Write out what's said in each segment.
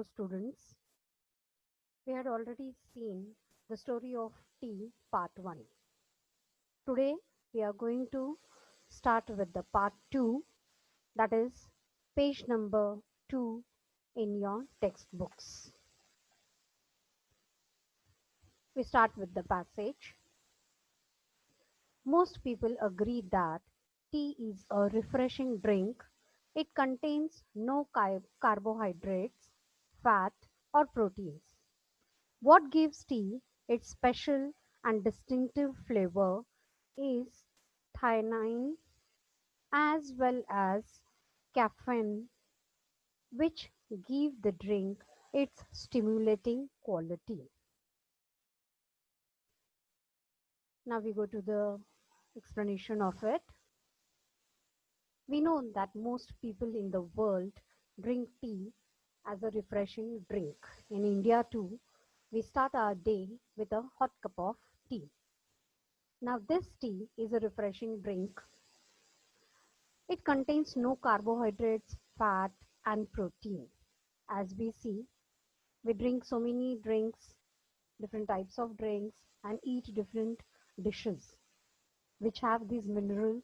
Students, we had already seen the story of tea part 1. Today we are going to start with the part 2, that is page number 2 in your textbooks. We start with the passage. Most people agree that tea is a refreshing drink. It contains no carbohydrates, fat, or proteins. What gives tea its special and distinctive flavor is theanine as well as caffeine, which give the drink its stimulating quality. Now we go to the explanation of it. We know that most people in the world drink tea as a refreshing drink. In India too, we start our day with a hot cup of tea. Now this tea is a refreshing drink. It contains no carbohydrates, fat and protein. As we see, we drink so many drinks, different types of drinks and eat different dishes which have these minerals,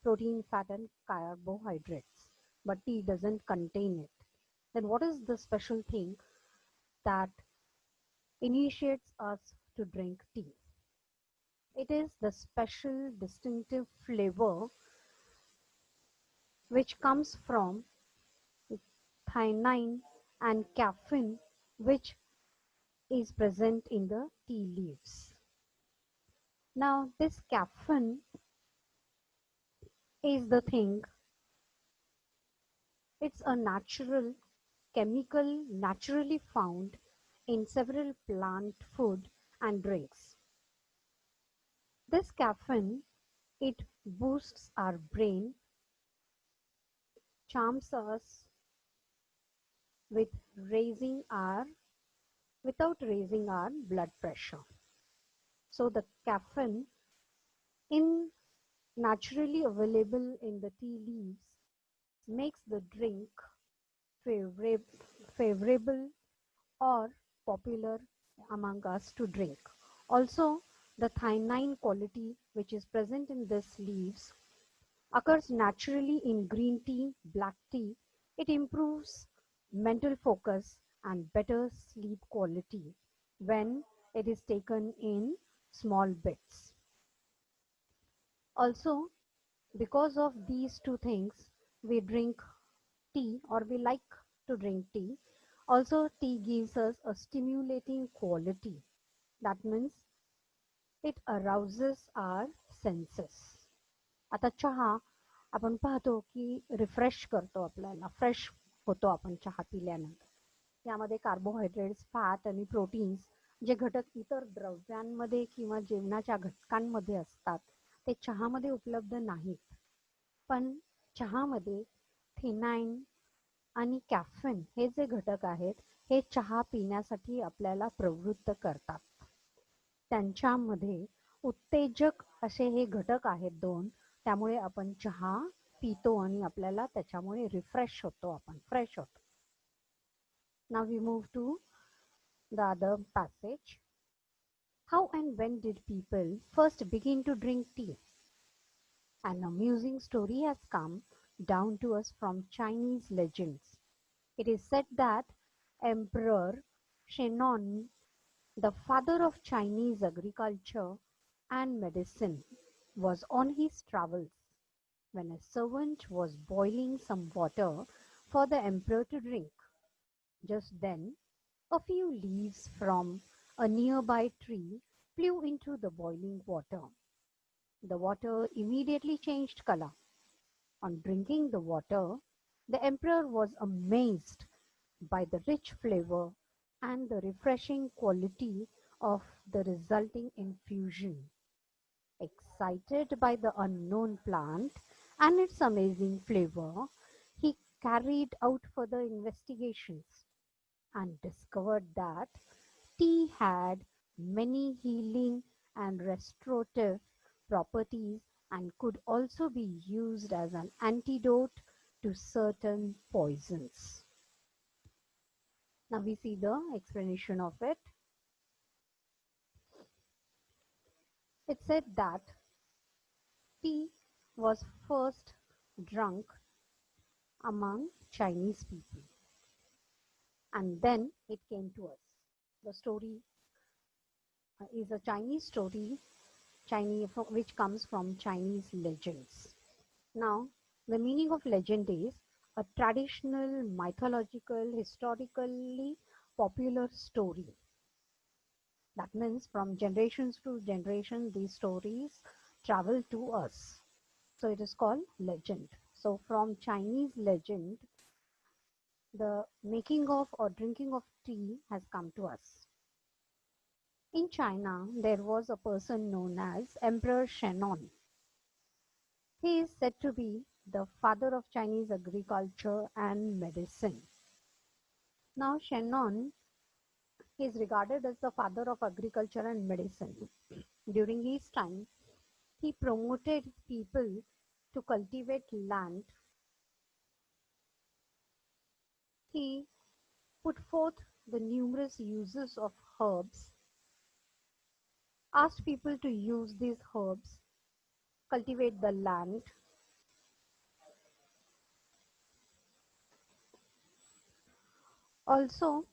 protein, fat and carbohydrates. But tea doesn't contain it. Then what is the special thing that initiates us to drink tea? It is the special distinctive flavor which comes from theanine and caffeine, which is present in the tea leaves. Now this caffeine is the thing, it's a natural chemical naturally found in several plant food and drinks. This caffeine, it boosts our brain, charms us with raising our without raising our blood pressure. So the caffeine in naturally available in the tea leaves makes the drink favorable or popular among us to drink. Also, the theanine quality which is present in these leaves occurs naturally in green tea, black tea. It improves mental focus and better sleep quality when it is taken in small bits. Also, because of these two things, we drink tea or we like to drink tea. Also, tea gives us a stimulating quality. That means it arouses our senses. आता चहा आपण पाहतो की refresh करतो, आपल्याला fresh होतो आपण चहा पिल्यानंतर. यामध्ये कार्बोहायड्रेट्स, फॅट आणि प्रोटीन्स जे घटक इतर द्रव्यांमध्ये किंवा जेवणाच्या घटकांमध्ये असतात ते चहामध्ये उपलब्ध नाहीत. पण चहामध्ये थिनाइन आणि कॅफेन हे जे घटक आहेत हे चहा पिण्यासाठी आपल्याला प्रवृत्त करतात. त्यांच्यामध्ये उत्तेजक असे हे घटक आहेत दोन, त्यामुळे आपण चहा पितो आणि आपल्याला त्याच्यामुळे रिफ्रेश होतो, आपण फ्रेश होतो. Now we move to the other passage. How and when did people first begin to drink tea? An amusing story has come down to us from Chinese legends. It is said that Emperor Shennong, the father of Chinese agriculture and medicine, was on his travels when a servant was boiling some water for the emperor to drink. Just then, a few leaves from a nearby tree flew into the boiling water. The water immediately changed color. On drinking the water, the emperor was amazed by the rich flavor and the refreshing quality of the resulting infusion. Excited by the unknown plant and its amazing flavor, he carried out further investigations and discovered that tea had many healing and restorative properties and could also be used as an antidote to certain poisons. Now we see the explanation of it. It said that tea was first drunk among Chinese people, and then it came to us. The story is a Chinese story, Chinese, which comes from Chinese legends. Now, the meaning of legend is a traditional, mythological, historically popular story. That means from generations to generation, these stories travel to us. So it is called legend. So from Chinese legend, the making of or drinking of tea has come to us. In China, there was a person known as Emperor Shennon. He is said to be the father of Chinese agriculture and medicine. Now, Shennon is regarded as the father of agriculture and medicine. During his time, he promoted people to cultivate land. He put forth the numerous uses of herbs, asked people to use these herbs, cultivate the land. Also,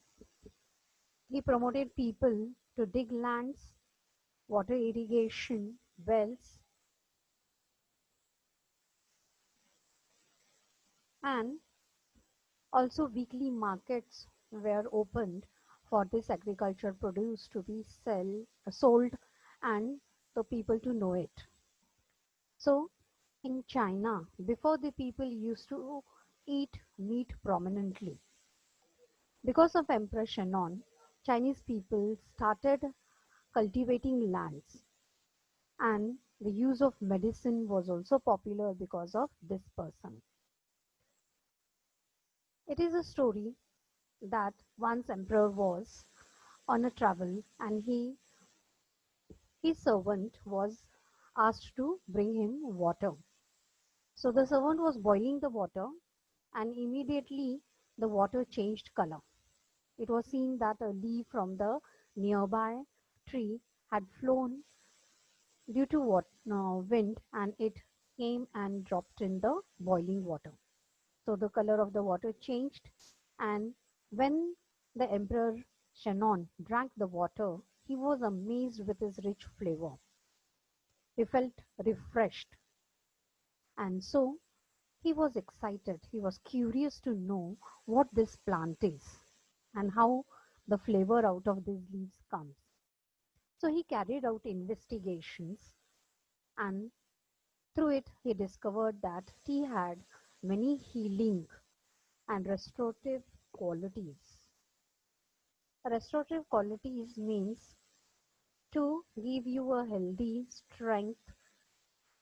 he promoted people to dig lands, water irrigation, wells, and also weekly markets were opened for this agriculture produce to be sold and the people to know it. So in China, before the people used to eat meat prominently. Because of Emperor Shennon, Chinese people started cultivating lands, and the use of medicine was also popular because of this person. It is a story that once emperor was on a travel and his servant was asked to bring him water. So the servant was boiling the water, and immediately the water changed color. It was seen that a leaf from the nearby tree had flown due to wind, and it came and dropped in the boiling water. So the color of the water changed, and when the emperor Shennon drank the water, he was amazed with its rich flavor. He felt refreshed, and so he was excited. He was curious to know what this plant is and how the flavor out of these leaves comes. So he carried out investigations, and through it he discovered that tea had many healing and restorative qualities. Restorative qualities means to give you a healthy strength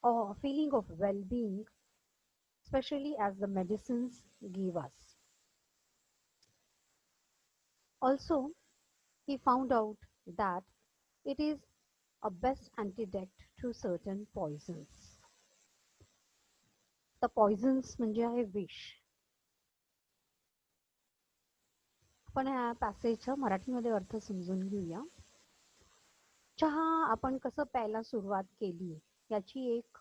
or feeling of well-being, especially as the medicines give us. Also, he found out that it is a best antidote to certain poisons. The poisons म्हणजे आहे विष. आपण ह्या पॅसेजचा मराठीमध्ये अर्थ समजून घेऊया. चहा आपण कसं प्यायला सुरुवात केली याची एक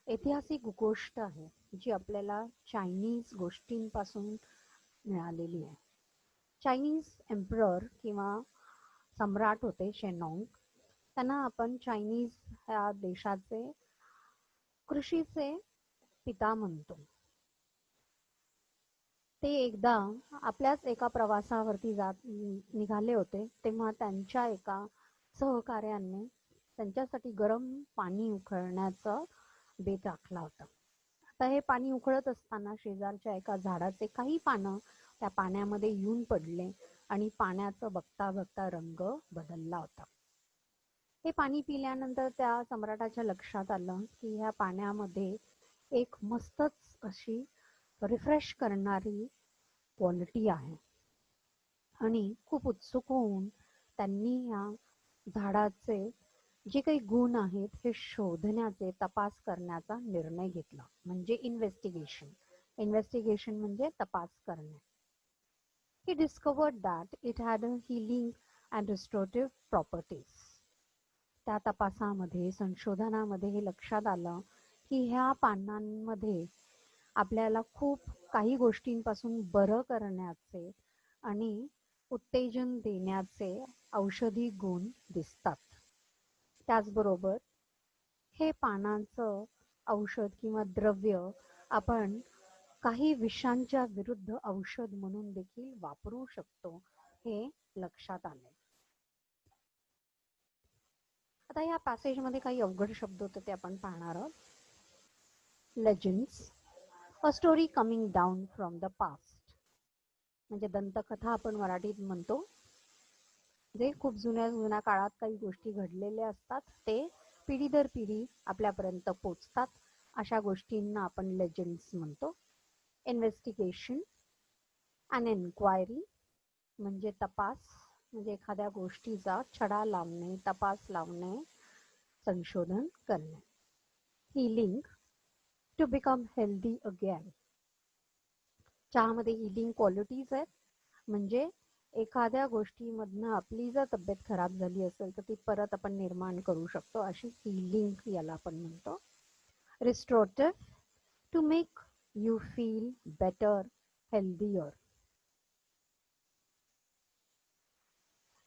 ऐतिहासिक गोष्ट आहे जी आपल्याला चायनीज गोष्टींपासून मिळालेली आहे. चायनीज एम्परर किंवा सम्राट होते शेनॉंग. त्यांना आपण चायनीज ह्या देशाचे कृषीचे पिता म्हणतो. ते एकदा आपल्याच एका प्रवासावरती निघाले होते, तेव्हा त्यांच्या एका सहकार्याने त्यांच्यासाठी गरम पाणी उकळण्याचा बेत आखला होता. आता हे पाणी उकळत असताना शेजारच्या एका झाडाचे काही पानं त्या पाण्यामध्ये येऊन पडले आणि पाण्याचा बघता बघता रंग बदलला होता. हे पाणी पिल्यानंतर त्या सम्राटाच्या लक्षात आलं की ह्या पाण्यामध्ये एक मस्तच अशी रिफ्रेश करणारी क्वालिटी आहे, आणि खूप उत्सुक होऊन त्यांनी ह्या झाडाचे जे काही गुण आहेत हे शोधण्याचे, तपास करण्याचा निर्णय घेतला. म्हणजे इन्व्हेस्टिगेशन. इन्व्हेस्टिगेशन म्हणजे तपास करणे. He discovered that it had a healing and restorative properties. त्या तपासामध्ये, संशोधनामध्ये हे लक्षात आलं की ह्या पानांमध्ये आपल्याला खूप काही गोष्टींपासून बरं करण्याचे आणि उत्तेजन देण्याचे औषधी गुण दिसतात. त्याचबरोबर हे पानांचं औषध किंवा द्रव्य आपण काही विषांच्या विरुद्ध औषध म्हणून देखील वापरू शकतो हे लक्षात आले. आता या पॅसेजमध्ये काही अवघड शब्द होते ते आपण पाहणार आहोत. Legends, a story coming down from the past, म्हणजे दंतकथा आपण मराठीत म्हणतो. जे खूप जुन्या काळात काही गोष्टी घडलेल्या असतात ते पिढी दर पिढी आपल्यापर्यंत पोचतात, अशा गोष्टींना आपण लेजंड्स म्हणतो. इन्व्हेस्टिगेशन, अन एन्क्वायरी म्हणजे तपास, म्हणजे एखाद्या गोष्टीचा छडा लावणे, तपास लावणे, संशोधन करणे. Healing, to become healthy again. चहामध्ये हिलिंग क्वालिटीज आहेत, म्हणजे एखाद्या गोष्टीमधनं आपली जर तब्येत खराब झाली असेल तर ती परत आपण निर्माण करू शकतो, अशी हिलिंग याला आपण म्हणतो. Restorative, to make you feel better, healthier.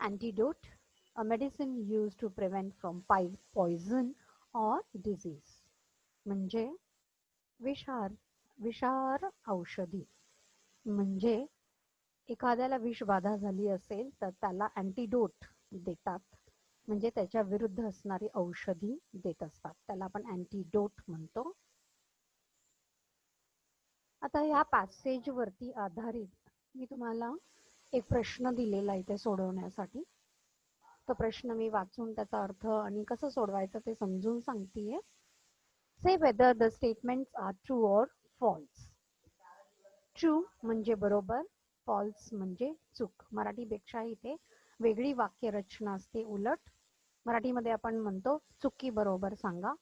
Antidote, a medicine used to prevent from poison or disease. म्हणजे विषार औषधी, म्हणजे एखाद्याला विषबाधा झाली असेल तर त्याला अँटीडोट देतात, म्हणजे त्याच्या विरुद्ध असणारी औषधी देत असतात, त्याला आपण अँटीडोट म्हणतो. आता या पॅसेज वरती आधारित मी तुम्हाला एक प्रश्न दिलेला इथे सोडवण्यासाठी. तो प्रश्न मी वाचून त्याचा अर्थ आणि कसं सोडवायचं ते समजून सांगतेय. Say whether the statements are true और फॉल्स. ट्रू म्हणजे बरोबर, फॉल्स म्हणजे चूक. मराठीपेक्षा इथे वेगळी वाक्यरचना असते उलट. मराठीमध्ये आपण म्हणतो चुकी बरोबर सांगा,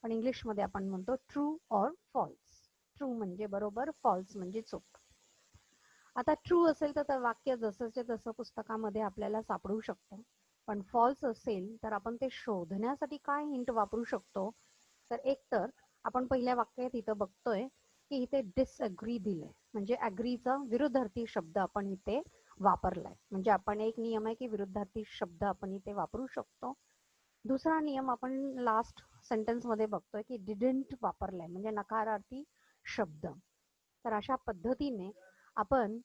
पण इंग्लिशमध्ये आपण म्हणतो ट्रू और फॉल्स. ट्रू म्हणजे बरोबर, फॉल्स म्हणजे चूक. आता ट्रू असेल तर वाक्य जसंचे तसं पुस्तकामध्ये आपल्याला सापडू शकतं, पण फॉल्स असेल तर आपण ते शोधण्यासाठी काय हिंट वापरू शकतो. तर एकतर आपण पहिल्या वाक्यात इथं बघतोय की इथे डिसअग्री दिलंय, म्हणजे अग्रीचा विरुद्धार्थी शब्द आपण इथे वापरलाय. म्हणजे आपण एक नियम आहे की विरुद्धार्थी शब्द आपण इथे वापरू शकतो. दुसरा नियम आपण लास्ट सेंटेन्स मध्ये बघतोय की डिडंट वापरलाय, म्हणजे नकारार्थी शब्द. तर अशा पद्धतीने आपण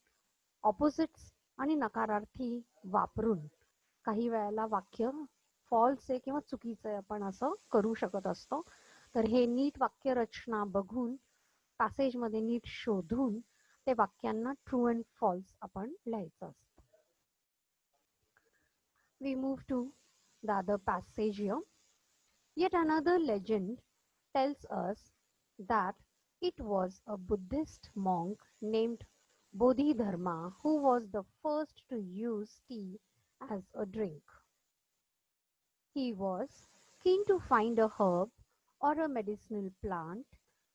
ऑपोजिट्स आणि नकारार्थी वापरून काही वेळेला वाक्य फॉल्स आहे किंवा चुकीचं आहे आपण असं करू शकत असतो. तर हे नीट वाक्य रचना बघून, पॅसेजमध्ये नीट शोधून ते वाक्यांना ट्रू अँड फॉल्स आपण लिहायचं असतं. We move to the other passage here. Yet another legend tells us that it was a Buddhist monk named Bodhidharma who was the first to use tea as a drink. He was keen to find a herb or a medicinal plant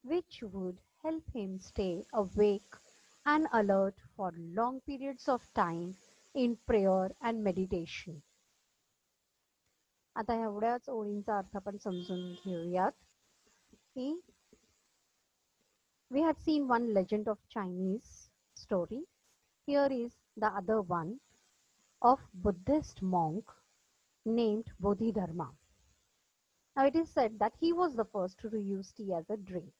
which would help him stay awake and alert for long periods of time in prayer and meditation. आता एवढ्याच ओळींचा अर्थ आपण समजून घेऊयात की we had seen one legend of Chinese story. Here is the other one of Buddhist monk named Bodhidharma. Now it is said that he was the first to use tea as a drink.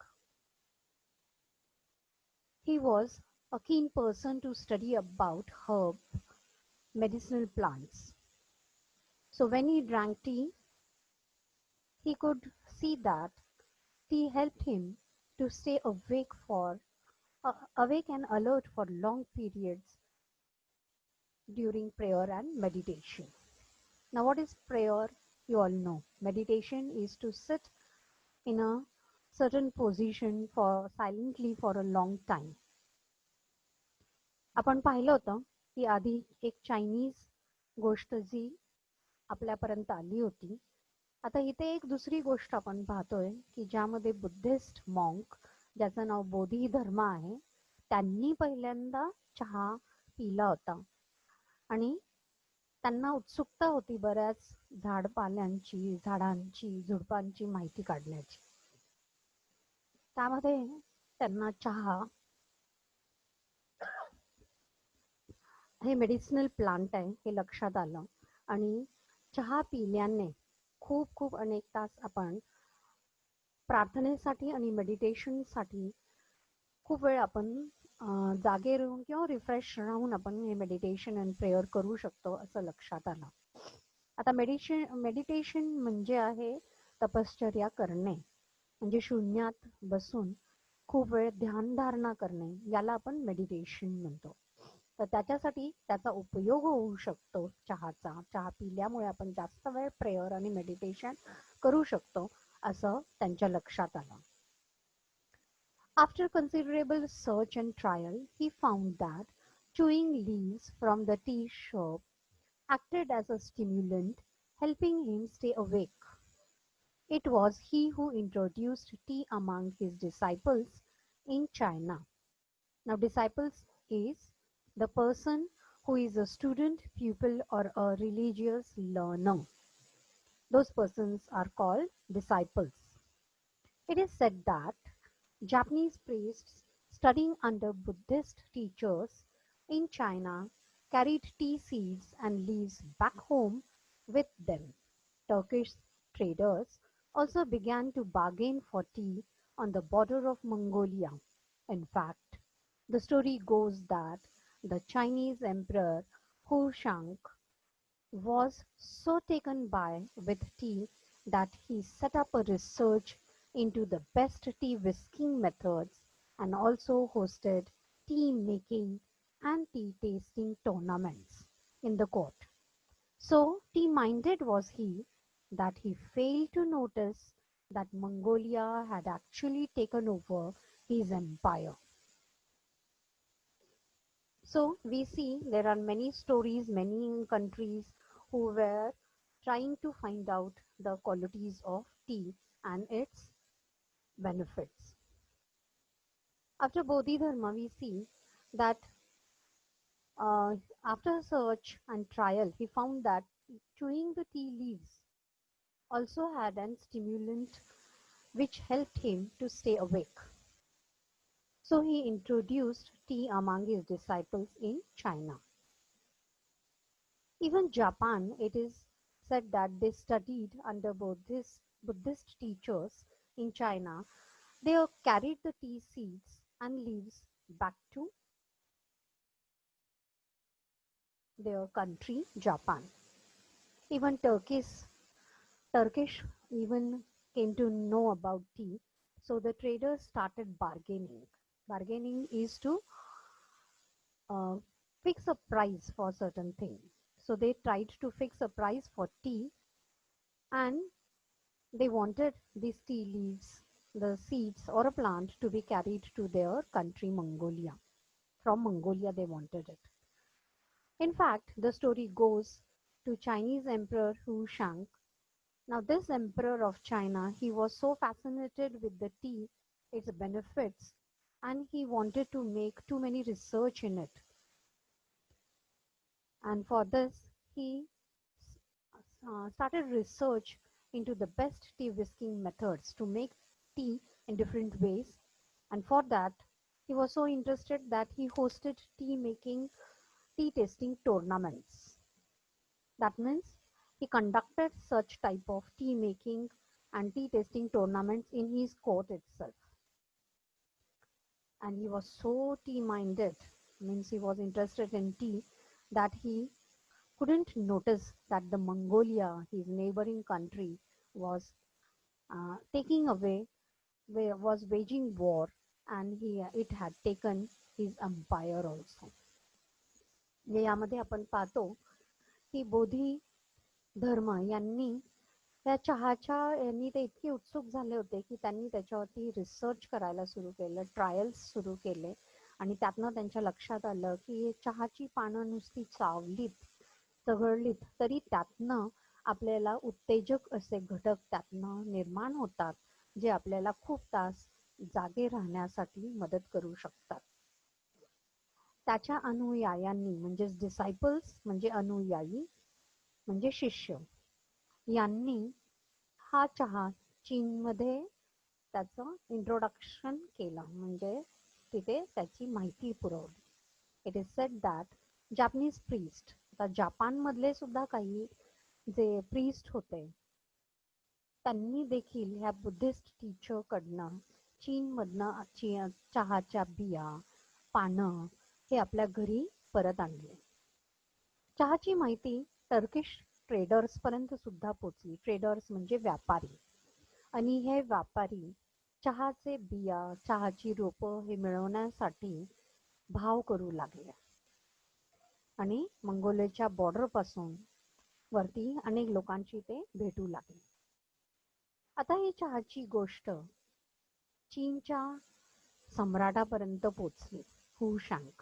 He was a keen person to study about herb, medicinal plants. So when he drank tea, he could see that tea helped him to stay awake and alert for long periods during prayer and meditation. Now what is prayer? You all know. Meditation is to sit in a certain position silently for a long time. आपण पाहिलं होतं की आधी एक Chinese गोष्ट जी आपल्यापर्यंत आली होती. आता इथे एक दुसरी गोष्ट आपण पाहतोय की ज्यामध्ये बुद्धिस्ट मॉन्क, ज्याचं नाव बोधी धर्म आहे, त्यांनी पहिल्यांदा चहा पिला होता आणि त्यांना उत्सुकता होती बऱ्याच झाडांची, झुडपांची माहिती काढण्याची. त्यामध्ये त्यांना चहा हे मेडिसिनल प्लांट आहे हे लक्षात आलं आणि चहा पिल्याने खूप खूप अनेक तास आपण प्रार्थनेसाठी आणि मेडिटेशनसाठी खूप वेळ आपण जागे राहून किंवा रिफ्रेश राहून आपण हे मेडिटेशन अँड प्रेयर करू शकतो असं लक्षात आलं. आता मेडिटेशन म्हणजे आहे तपश्चर्या करणे, म्हणजे शून्यात बसून खूप वेळ ध्यानधारणा करणे, याला आपण मेडिटेशन म्हणतो. तर त्याच्यासाठी त्याचा उपयोग होऊ शकतो चहा पिल्यामुळे आपण जास्त वेळ प्रेयर आणि मेडिटेशन करू शकतो असं त्यांच्या लक्षात आलं. After considerable search and trial, he found that chewing leaves from the tea shrub acted as a stimulant, helping him stay awake. It was he who introduced tea among his disciples in China. Now, disciples is the person who is a student, pupil, or a religious learner. Those persons are called disciples. It is said that Japanese priests studying under Buddhist teachers in China carried tea seeds and leaves back home with them. Turkish traders also began to bargain for tea on the border of Mongolia. In fact, the story goes that the Chinese emperor Hu Shang was so taken with tea that he set up a research into the best tea whisking methods and also hosted tea making and tea tasting tournaments in the court. So tea minded was he that he failed to notice that Mongolia had actually taken over his empire. So we see there are many stories, many countries who were trying to find out the qualities of tea and its benefits. After Bodhidharma, we see that uh, after search and trial, he found that chewing the tea leaves also had an stimulant which helped him to stay awake. So he introduced tea among his disciples in China. Even Japan, it is said that they studied under Buddhist teachers in China. They carried the tea seeds and leaves back to their country, Japan. Even Turkish even came to know about tea. So the traders started bargaining. Bargaining is to uh, fix a price for certain thing. So they tried to fix a price for tea and they wanted these tea leaves, the seeds or a plant to be carried to their country Mongolia. From Mongolia they wanted it. In fact, the story goes to Chinese Emperor Hu Shang. Now this emperor of China, he was so fascinated with the tea, its benefits, and he wanted to make too many research in it. And for this, he started research into the best tea whisking methods to make tea in different ways. And for that, he was so interested that he hosted tea tasting tournaments. That means he conducted such type of tea making and tea tasting tournaments in his court itself. And he was so tea minded, means he was interested in tea, that he couldn't notice that the Mongolia, his neighboring country, was taking away, was waging war, and it had taken his empire also. यामध्ये आपण पाहतो की बोधी धर्म यांनी त्या चहाच्या यांनी ते इतके उत्सुक झाले होते की त्यांनी त्याच्यावरती रिसर्च करायला सुरू केलं, ट्रायल्स सुरू केले आणि त्यातनं त्यांच्या लक्षात आलं की चहाची पानं नुसती चावलीत, चघळलीत तरी त्यातनं आपल्याला उत्तेजक असे घटक त्यातनं निर्माण होतात, जे आपल्याला खूप तास जागे राहण्यासाठी मदत करू शकतात. त्याच्या अनुयायांनी म्हणजेच डिसायपल्स म्हणजे अनुयायी म्हणजे शिष्य यांनी हा चहा चीनमध्ये त्याचं इंट्रोडक्शन केलं म्हणजे तिथे त्याची माहिती पुरवली. It is said that Japanese priest आता जपानमधले सुद्धा काही जे प्रीस्ट होते त्यांनी देखील ह्या बुद्धिस्ट टीचरकडनं चीनमधनं चहाच्या बिया पानं हे आपल्या घरी परत आणले. चहाची माहिती टर्किश ट्रेडर्स पर्यंत सुद्धा पोचली. ट्रेडर्स म्हणजे व्यापारी आणि हे व्यापारी चहाचे बिया चहाची रोपं हे मिळवण्यासाठी भाव करू लागले आणि मंगोलियाच्या बॉर्डर पासून वरती अनेक लोकांची ते भेटू लागले. आता ही चहाची गोष्ट चीनच्या सम्राटापर्यंत पोचली हू शँग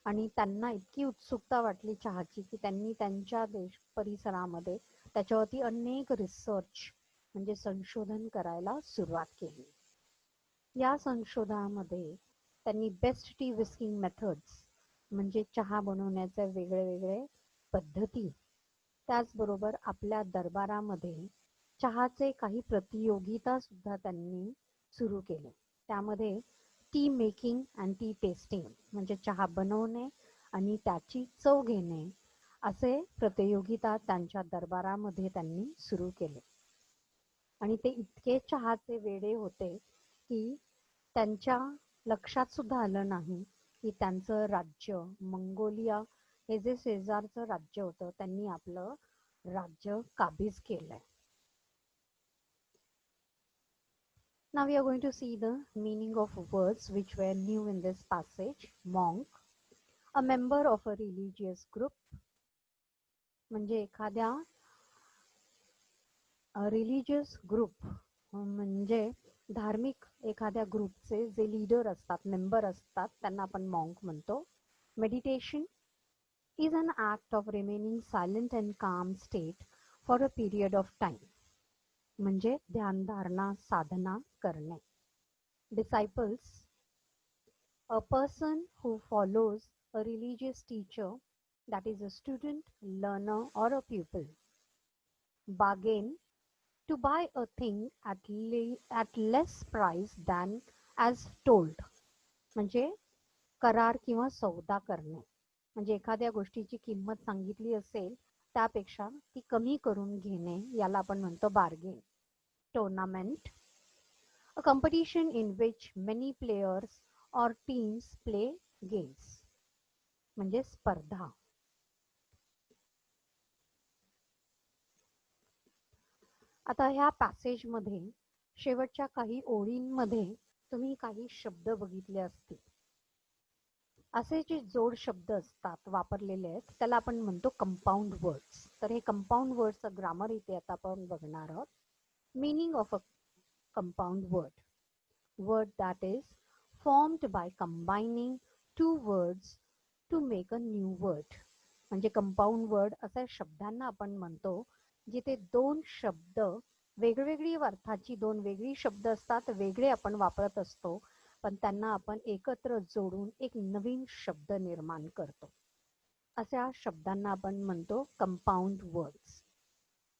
आणि त्यांना इतकी उत्सुकता वाटली चहाची की त्यांनी त्यांच्या देश परिसरामध्ये त्याच्यावरती अनेक रिसर्च म्हणजे संशोधन करायला सुरुवात केली. या संशोधनामध्ये त्यांनी बेस्ट टी विस्किंग मेथड्स म्हणजे चहा बनवण्याचे वेगळे वेगळे पद्धती त्याचबरोबर आपल्या दरबारामध्ये चहाचे काही प्रतियोगिता सुद्धा त्यांनी सुरू केले. त्यामध्ये T making and T testing म्हणजे चहा बनवणे आणि त्याची चव घेणे असे प्रतियोगिता त्यांच्या दरबारामध्ये त्यांनी सुरू केले आणि ते इतके चहाचे वेडे होते की त्यांच्या लक्षात सुद्धा आलं नाही की त्यांचं राज्य मंगोलिया हे जे शेजारचं राज्य होतं त्यांनी आपलं राज्य काबीज केलंय. Now we are going to see the meaning of words which were new in this passage. Monk, a member of a religious group, म्हणजे एखाद्या रिलिजियस ग्रुप म्हणजे धार्मिक एखाद्या ग्रुपचे जे लीडर असतात मेंबर असतात त्यांना आपण मॉन्क म्हणतो. Meditation is an act of remaining silent and calm state for a period of time. म्हणजे ध्यानधारणा साधना करणे. Disciples, a person who follows a religious teacher, that is a student, learner or a pupil. Bargain, to buy a thing at less price than as told. म्हणजे करार किंवा सौदा करणे. म्हणजे एखाद्या गोष्टीची किंमत सांगितली असेल त्यापेक्षा ती कमी करून घेणे याला आपण म्हणतो bargain. Tournament, a competition in which many players or teams play games. म्हणजे स्पर्धा. आता ह्या पॅसेजमध्ये शेवटच्या काही ओळींमध्ये तुम्ही काही शब्द बघितले असतील. असे जे जोड शब्द असतात वापरलेले आहेत त्याला आपण म्हणतो कंपाऊंड वर्ड्स. तर हे कंपाऊंड वर्ड्सचं ग्रामर इथे आता आपण बघणार आहोत. Meaning of a compound word, word that is formed by combining two words to make a new word. म्हणजे कंपाऊंड वर्ड अशा शब्दांना आपण म्हणतो जिथे दोन शब्द वेगवेगळी अर्थाची दोन वेगळी शब्द असतात वेगळे आपण वापरत असतो पण त्यांना आपण एकत्र जोडून एक नवीन शब्द निर्माण करतो. अशा शब्दांना आपण म्हणतो कंपाऊंड वर्ड्स.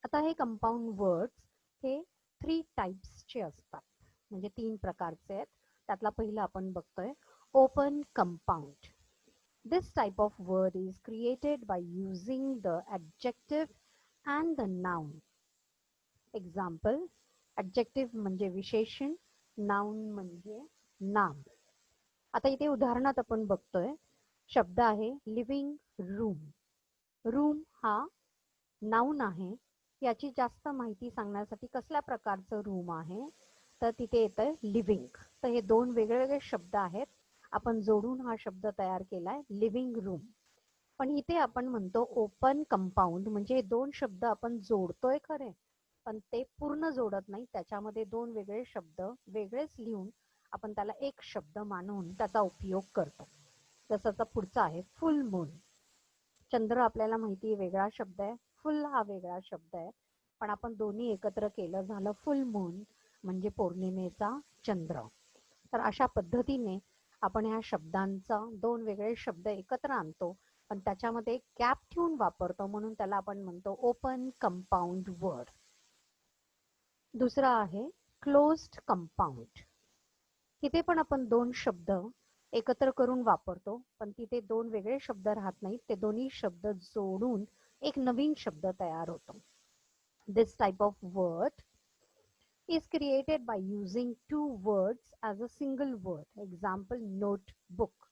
आता हे कंपाऊंड वर्ड्स हे 3 टाइप्सचे असतात म्हणजे 3 प्रकारचे आहेत. त्यातला पहिला आपण बघतोय open compound. This type of word is created by using the adjective and the noun. Example, adjective म्हणजे विशेषण, noun म्हणजे नाम. आता इथे उदाहरणात आपण बघतोय शब्द आहे लिव्हिंग रूम. रूम हा नाउन आहे. याची जास्त माहिती सांगण्यासाठी कसल्या प्रकारचं रूम आहे तर तिथे येतं लिव्हिंग. तर हे दोन वेगवेगळे शब्द आहेत आपण जोडून हा शब्द तयार केलाय लिव्हिंग रूम. पण इथे आपण म्हणतो ओपन कंपाऊंड म्हणजे हे दोन शब्द आपण जोडतोय खरे पण ते पूर्ण जोडत नाही. त्याच्यामध्ये दोन वेगळे शब्द वेगळेच लिहून आपण त्याला एक शब्द मानून त्याचा उपयोग करतो. जसं पुढचा आहे फुल मून. चंद्र आपल्याला माहिती वेगळा शब्द आहे, फुल हा वेगळा शब्द आहे पण आपण दोन्ही एकत्र केलं झालं फुल मून म्हणजे पौर्णिमेचा चंद्र. तर अशा पद्धतीने आपण ह्या शब्दांचा दोन वेगळे शब्द एकत्र आणतो पण त्याच्यामध्ये एक गॅप ठेवून वापरतो म्हणून त्याला आपण म्हणतो ओपन कंपाऊंड वर्ड. दुसरा आहे क्लोज्ड कंपाऊंड. तिथे पण आपण दोन शब्द एकत्र करून वापरतो पण तिथे दोन वेगळे शब्द राहत नाहीत, ते दोन्ही शब्द जोडून एक नवीन शब्द तयार होतो. This type of word is created by using two words as a single word. Example, notebook.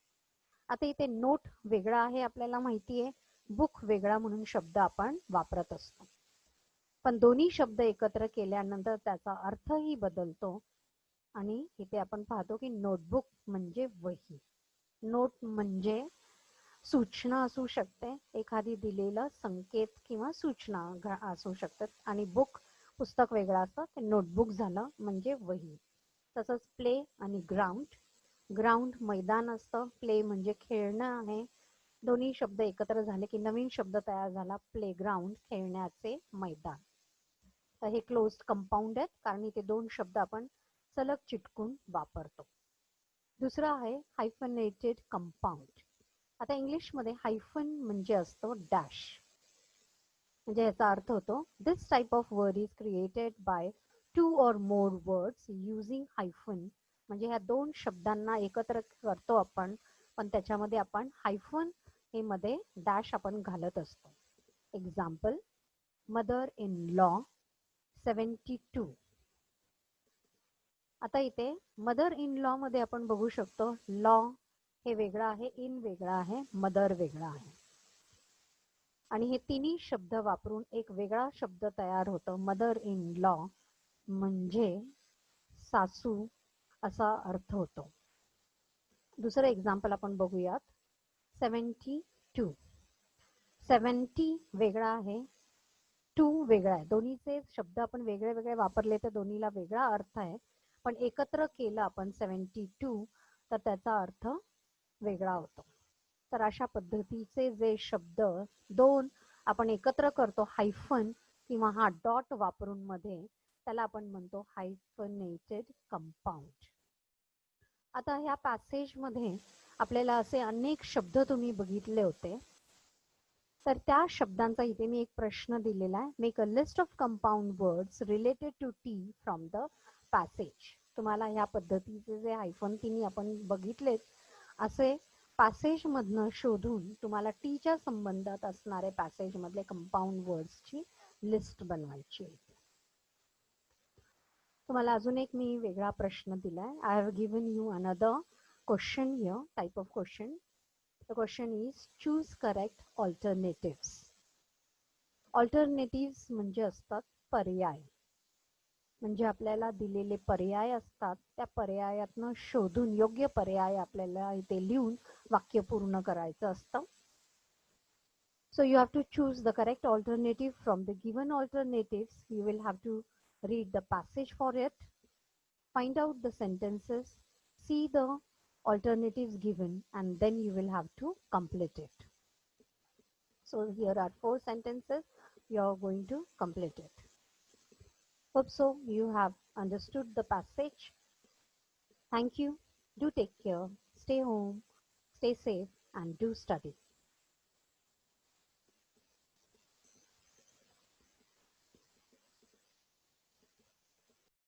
आता इथे नोट वेगळा आहे आपल्याला माहिती आहे, बुक वेगळा म्हणून शब्द आपण वापरत असतो. पण दोन्ही शब्द एकत्र केल्यानंतर त्याचा अर्थही बदलतो आणि इथे आपण पाहतो की नोटबुक म्हणजे वही. नोट म्हणजे सूचना असू शकते, एखादी दिलेला संकेत किंवा सूचना असू शकतात आणि बुक पुस्तक वेगळं असतं, ते नोटबुक झालं म्हणजे वही. तसंच प्ले आणि ग्राउंड. ग्राउंड मैदान असतं, प्ले म्हणजे खेळणं आहे. दोन्ही शब्द एकत्र झाले की नवीन शब्द तयार झाला, प्लेग्राउंड, खेळण्याचे मैदान. तर हे क्लोज्ड कंपाऊंड आहेत कारण इथे दोन शब्द आपण सलग चिटकून वापरतो. दुसरा आहे हायफनेटेड कंपाऊंड. आता इंग्लिशमध्ये हायफन म्हणजे असतो डॅश, म्हणजे याचा अर्थ होतो this type of word is created by two or more words using hyphen. म्हणजे ह्या दोन शब्दांना एकत्र करतो आपण पण त्याच्यामध्ये आपण हायफन हे मध्ये डॅश आपण घालत असतो. Example, mother in law 72. आता इथे मदर इन लॉ मध्ये आपण बघू शकतो लॉ हे वेगळं आहे, इन वेगळं आहे, मदर वेगळा आहे आणि हे तिन्ही शब्द वापरून एक वेगळा शब्द तयार होतो. मदर इन लॉ म्हणजे सासू असा अर्थ होतो. दुसरं एक्झाम्पल आपण बघूयात, 72. 70 वेगळा आहे, 2 वेगळा आहे. दोन्हीचे शब्द आपण वेगळे वेगळे वापरले तर दोन्हीला वेगळा अर्थ आहे, पण एकत्र केलं आपण 72 तर त्याचा अर्थ वेगळा होतो. तर अशा पद्धतीचे जे शब्द दोन आपण एकत्र करतो हायफन किंवा हा डॉट वापरून मध्ये, त्याला आपण म्हणतो हायफनेटेड कंपाऊंड. आता ह्या पॅसेजमध्ये आपल्याला असे अनेक शब्द तुम्ही बघितले होते, तर त्या शब्दांचा इथे मी एक प्रश्न दिलेला आहे. Make a list of compound words related to tea from the passage. तुम्हाला ह्या पद्धतीचे जे हायफन तिन्ही आपण बघितलेत असे पॅसेज मधनं शोधून तुम्हाला टीच्या संबंधात असणारे पॅसेज मधले कंपाऊंड वर्ड्सची लिस्ट बनवायची आहे. तुम्हाला अजून एक मी वेगळा प्रश्न दिलाय. I have given you another question here, type of question. The question is choose correct alternatives. Alternatives म्हणजे असतात पर्याय. म्हणजे आपल्याला दिलेले पर्याय असतात, त्या पर्यायातनं शोधून योग्य पर्याय आपल्याला इथे लिहून वाक्य पूर्ण करायचं असतं. So you have to choose the correct alternative from the given alternatives. You will have to read the passage for it, find out the sentences, see the alternatives given, and then you will have to complete it. So here are 4 sentences. You are going to complete it. Hope so you have understood the passage. Thank you. Do take care. Stay home, stay safe, and do study.